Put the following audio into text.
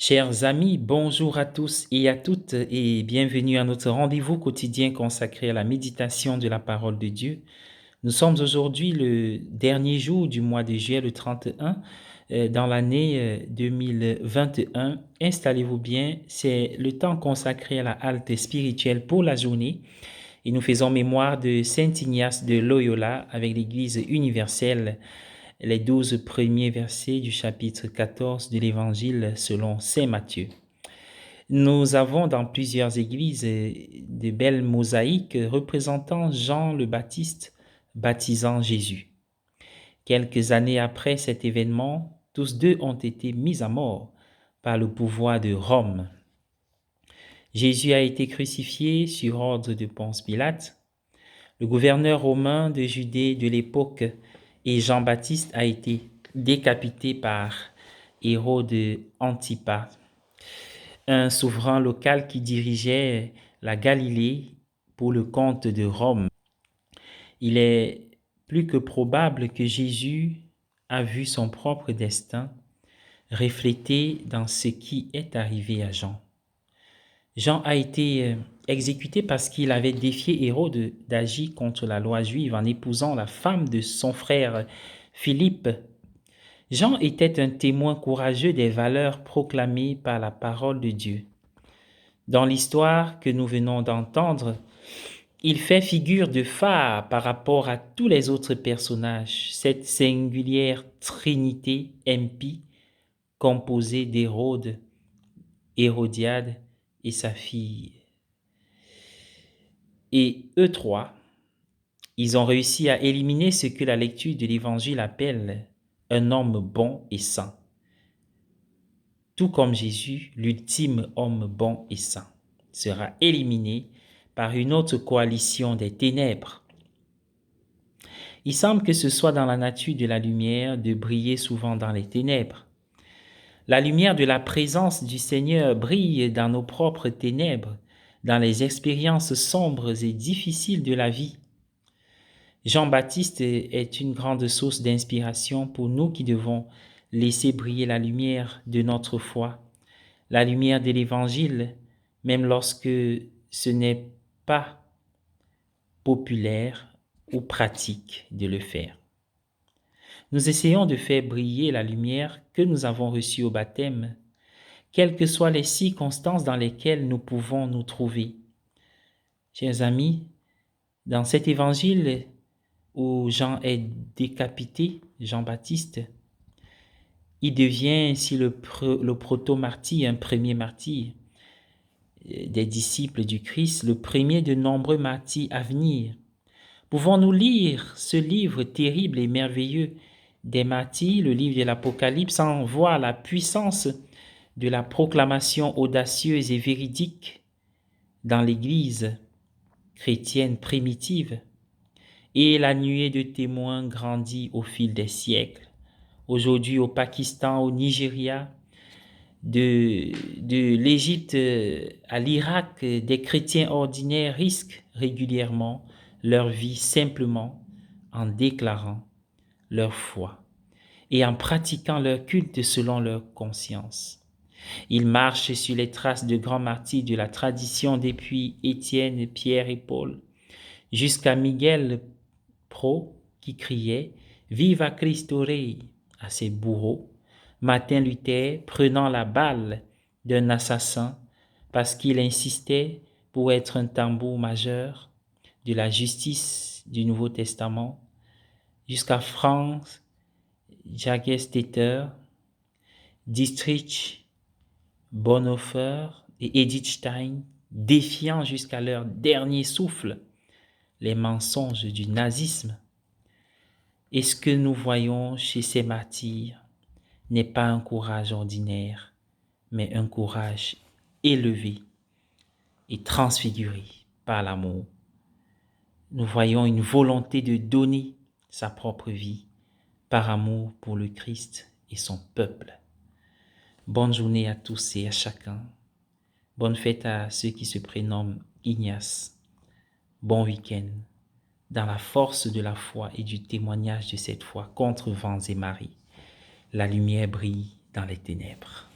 Chers amis, bonjour à tous et à toutes et bienvenue à notre rendez-vous quotidien consacré à la méditation de la parole de Dieu. Nous sommes aujourd'hui le dernier jour du mois de juillet, le 31, dans l'année 2021. Installez-vous bien, c'est le temps consacré à la halte spirituelle pour la journée et nous faisons mémoire de Saint Ignace de Loyola avec l'Église universelle, les 12 premiers versets du chapitre 14 de l'Évangile selon Saint Matthieu. Nous avons dans plusieurs églises de belles mosaïques représentant Jean le Baptiste baptisant Jésus. Quelques années après cet événement, tous deux ont été mis à mort par le pouvoir de Rome. Jésus a été crucifié sur ordre de Ponce Pilate, le gouverneur romain de Judée de l'époque, et Jean-Baptiste a été décapité par Hérode Antipas, un souverain local qui dirigeait la Galilée pour le compte de Rome. Il est plus que probable que Jésus a vu son propre destin reflété dans ce qui est arrivé à Jean. Jean a été exécuté parce qu'il avait défié Hérode d'agir contre la loi juive en épousant la femme de son frère Philippe. Jean était un témoin courageux des valeurs proclamées par la parole de Dieu. Dans l'histoire que nous venons d'entendre, il fait figure de phare par rapport à tous les autres personnages, cette singulière trinité impie composée d'Hérode, Hérodiade et sa fille. Et eux trois, ils ont réussi à éliminer ce que la lecture de l'Évangile appelle un homme bon et saint. Tout comme Jésus, l'ultime homme bon et saint, sera éliminé par une autre coalition des ténèbres. Il semble que ce soit dans la nature de la lumière de briller souvent dans les ténèbres. La lumière de la présence du Seigneur brille dans nos propres ténèbres, dans les expériences sombres et difficiles de la vie. Jean-Baptiste est une grande source d'inspiration pour nous qui devons laisser briller la lumière de notre foi, la lumière de l'Évangile, même lorsque ce n'est pas populaire ou pratique de le faire. Nous essayons de faire briller la lumière que nous avons reçue au baptême, quelles que soient les circonstances dans lesquelles nous pouvons nous trouver. Chers amis, dans cet évangile où Jean est décapité, Jean-Baptiste, il devient ainsi le proto-martyr, un premier martyr des disciples du Christ, le premier de nombreux martyrs à venir. Pouvons-nous lire ce livre terrible et merveilleux des martyrs, le livre de l'Apocalypse, sans voir la puissance de la proclamation audacieuse et véridique dans l'Église chrétienne primitive, et la nuée de témoins grandit au fil des siècles. Aujourd'hui au Pakistan, au Nigeria, de l'Égypte à l'Irak, des chrétiens ordinaires risquent régulièrement leur vie simplement en déclarant leur foi et en pratiquant leur culte selon leur conscience. Ils marchent sur les traces de grands martyrs de la tradition depuis Étienne, Pierre et Paul, jusqu'à Miguel Pro qui criait « Viva Cristo Rey » à ses bourreaux, Martin Luther prenant la balle d'un assassin parce qu'il insistait pour être un tambour majeur de la justice du Nouveau Testament, jusqu'à Franz Jagerstätter, Dietrich Bonhoeffer et Edith Stein, défiant jusqu'à leur dernier souffle les mensonges du nazisme. Et ce que nous voyons chez ces martyrs n'est pas un courage ordinaire, mais un courage élevé et transfiguré par l'amour. Nous voyons une volonté de donner sa propre vie par amour pour le Christ et son peuple. Bonne journée à tous et à chacun. Bonne fête à ceux qui se prénomment Ignace. Bon week-end dans la force de la foi et du témoignage de cette foi contre vents et marées. La lumière brille dans les ténèbres.